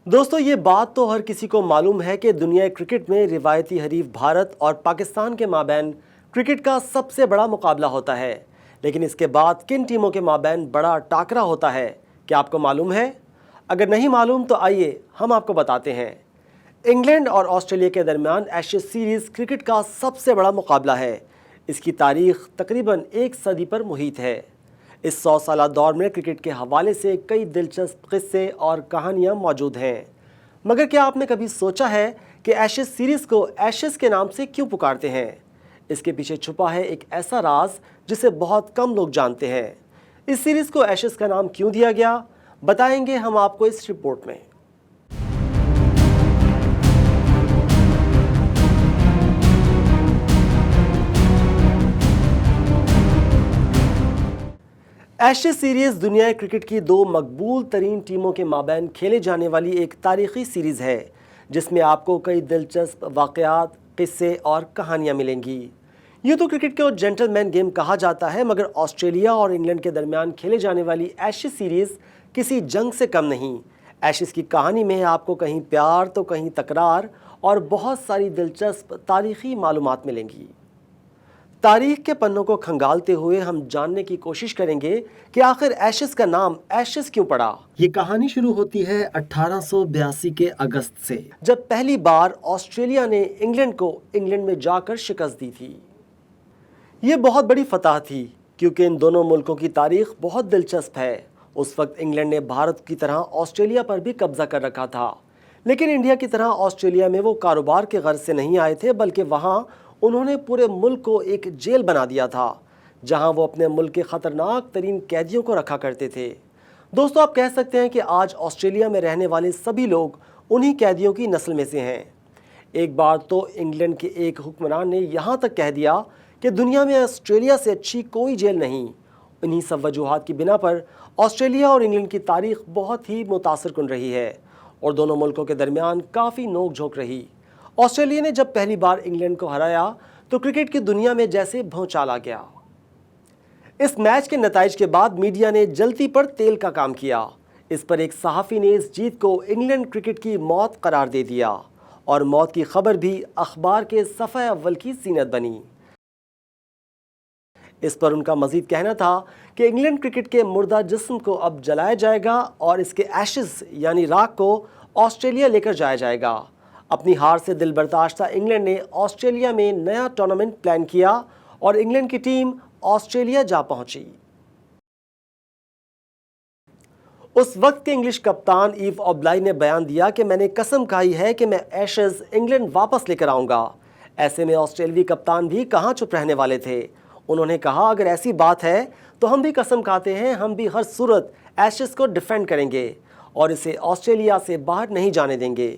دوستو یہ بات تو ہر کسی کو معلوم ہے کہ دنیا کرکٹ میں روایتی حریف بھارت اور پاکستان کے مابین کرکٹ کا سب سے بڑا مقابلہ ہوتا ہے، لیکن اس کے بعد کن ٹیموں کے مابین بڑا ٹاکرا ہوتا ہے، کیا آپ کو معلوم ہے؟ اگر نہیں معلوم تو آئیے ہم آپ کو بتاتے ہیں۔ انگلینڈ اور آسٹریلیا کے درمیان ایشز سیریز کرکٹ کا سب سے بڑا مقابلہ ہے۔ اس کی تاریخ تقریباً 1 صدی پر محیط ہے۔ اس 100 سالہ دور میں کرکٹ کے حوالے سے کئی دلچسپ قصے اور کہانیاں موجود ہیں، مگر کیا آپ نے کبھی سوچا ہے کہ ایشز سیریز کو ایشز کے نام سے کیوں پکارتے ہیں؟ اس کے پیچھے چھپا ہے ایک ایسا راز جسے بہت کم لوگ جانتے ہیں۔ اس سیریز کو ایشز کا نام کیوں دیا گیا، بتائیں گے ہم آپ کو اس رپورٹ میں۔ ایشز سیریز دنیا کرکٹ کی 2 مقبول ترین ٹیموں کے مابین کھیلے جانے والی ایک تاریخی سیریز ہے، جس میں آپ کو کئی دلچسپ واقعات، قصے اور کہانیاں ملیں گی۔ یہ تو کرکٹ کو جینٹل مین گیم کہا جاتا ہے، مگر آسٹریلیا اور انگلینڈ کے درمیان کھیلے جانے والی ایشز سیریز کسی جنگ سے کم نہیں۔ ایشز کی کہانی میں آپ کو کہیں پیار تو کہیں تکرار اور بہت ساری دلچسپ تاریخی معلومات ملیں گی۔ تاریخ کے پنوں کو کھنگالتے ہوئے ہم جاننے کی کوشش کریں گے کہ آخر ایشز کا نام ایشز کیوں پڑا۔ یہ کہانی شروع ہوتی ہے 1882 کے اگست سے، جب پہلی بار آسٹریلیا نے انگلینڈ کو انگلینڈ میں جا کر شکست دی تھی۔ یہ بہت بڑی فتح تھی کیونکہ ان دونوں ملکوں کی تاریخ بہت دلچسپ ہے۔ اس وقت انگلینڈ نے بھارت کی طرح آسٹریلیا پر بھی قبضہ کر رکھا تھا، لیکن انڈیا کی طرح آسٹریلیا میں وہ کاروبار کے غرض سے نہیں آئے تھے، بلکہ وہاں انہوں نے پورے ملک کو ایک جیل بنا دیا تھا جہاں وہ اپنے ملک کے خطرناک ترین قیدیوں کو رکھا کرتے تھے۔ دوستو، آپ کہہ سکتے ہیں کہ آج آسٹریلیا میں رہنے والے سبھی لوگ انہی قیدیوں کی نسل میں سے ہیں۔ ایک بار تو انگلینڈ کے ایک حکمران نے یہاں تک کہہ دیا کہ دنیا میں آسٹریلیا سے اچھی کوئی جیل نہیں۔ انہی سب وجوہات کی بنا پر آسٹریلیا اور انگلینڈ کی تاریخ بہت ہی متاثر کن رہی ہے اور دونوں ملکوں کے درمیان کافی نوک جھوک رہی۔ آسٹریلیا نے جب پہلی بار انگلینڈ کو ہرایا تو کرکٹ کی دنیا میں جیسے بھونچال آ گیا۔ اس میچ کے نتائج کے بعد میڈیا نے جلتی پر تیل کا کام کیا۔ اس پر ایک صحافی نے اس جیت کو انگلینڈ کرکٹ کی موت قرار دے دیا اور موت کی خبر بھی اخبار کے صفحہ اول کی زینت بنی۔ اس پر ان کا مزید کہنا تھا کہ انگلینڈ کرکٹ کے مردہ جسم کو اب جلایا جائے گا اور اس کے ایشز یعنی راکھ کو آسٹریلیا لے کر جایا جائے گا۔ اپنی ہار سے دل برداشتہ انگلینڈ نے آسٹریلیا میں نیا ٹورنامنٹ پلان کیا اور انگلینڈ کی ٹیم آسٹریلیا جا پہنچی۔ اس وقت کے انگلش کپتان ایو اوبلائی نے بیان دیا کہ میں نے قسم کھائی ہے کہ میں ایشز انگلینڈ واپس لے کر آؤں گا۔ ایسے میں آسٹریلوی کپتان بھی کہاں چپ رہنے والے تھے۔ انہوں نے کہا اگر ایسی بات ہے تو ہم بھی قسم کھاتے ہیں، ہم بھی ہر صورت ایشز کو ڈیفینڈ کریں گے اور اسے آسٹریلیا سے باہر نہیں جانے دیں گے۔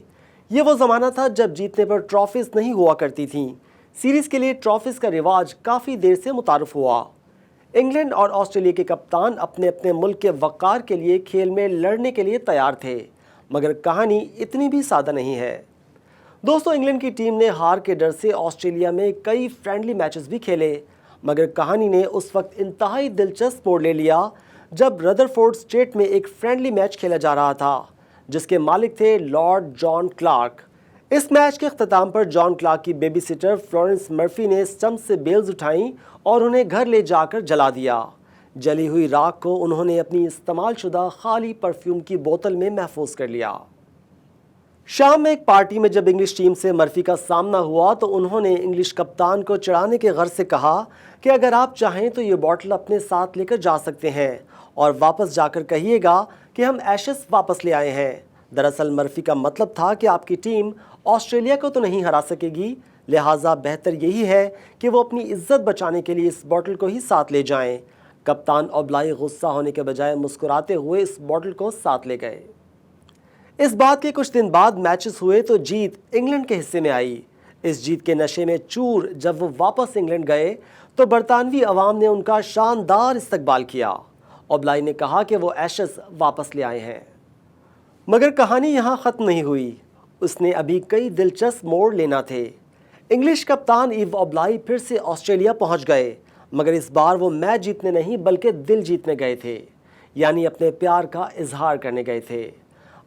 یہ وہ زمانہ تھا جب جیتنے پر ٹرافیز نہیں ہوا کرتی تھیں۔ سیریز کے لیے ٹرافیز کا رواج کافی دیر سے متعارف ہوا۔ انگلینڈ اور آسٹریلیا کے کپتان اپنے اپنے ملک کے وقار کے لیے کھیل میں لڑنے کے لیے تیار تھے، مگر کہانی اتنی بھی سادہ نہیں ہے۔ دوستو، انگلینڈ کی ٹیم نے ہار کے ڈر سے آسٹریلیا میں کئی فرینڈلی میچز بھی کھیلے، مگر کہانی نے اس وقت انتہائی دلچسپ موڑ لے لیا جب ردرفورڈ اسٹریٹ میں ایک فرینڈلی میچ کھیلا جا رہا تھا جس کے مالک تھے لارڈ جان کلارک۔ اس میچ کے اختتام پر جان کلارک کی بیبی سٹر فلورنس مرفی نے اسٹمپ سے بیلز اٹھائیں اور انہیں گھر لے جا کر جلا دیا۔ جلی ہوئی راکھ کو انہوں نے اپنی استعمال شدہ خالی پرفیوم کی بوتل میں محفوظ کر لیا۔ شام میں ایک پارٹی میں جب انگلش ٹیم سے مرفی کا سامنا ہوا تو انہوں نے انگلش کپتان کو چڑھانے کے غرض سے کہا کہ اگر آپ چاہیں تو یہ بوتل اپنے ساتھ لے کر جا سکتے ہیں اور واپس جا کر کہیے گا کہ ہم ایشز واپس لے آئے ہیں۔ دراصل مرفی کا مطلب تھا کہ آپ کی ٹیم آسٹریلیا کو تو نہیں ہرا سکے گی، لہٰذا بہتر یہی ہے کہ وہ اپنی عزت بچانے کے لیے اس بوتل کو ہی ساتھ لے جائیں۔ کپتان اوبلائی غصہ ہونے کے بجائے مسکراتے ہوئے اس بوتل کو ساتھ لے گئے۔ اس بات کے کچھ دن بعد میچز ہوئے تو جیت انگلینڈ کے حصے میں آئی۔ اس جیت کے نشے میں چور جب وہ واپس انگلینڈ گئے تو برطانوی عوام نے ان کا شاندار استقبال کیا۔ اوبلائی نے کہا کہ وہ ایشز واپس لے آئے ہیں، مگر کہانی یہاں ختم نہیں ہوئی، اس نے ابھی کئی دلچسپ موڑ لینا تھے۔ انگلش کپتان ایو اوبلائی پھر سے آسٹریلیا پہنچ گئے، مگر اس بار وہ میچ جیتنے نہیں بلکہ دل جیتنے گئے تھے، یعنی اپنے پیار کا اظہار کرنے گئے تھے۔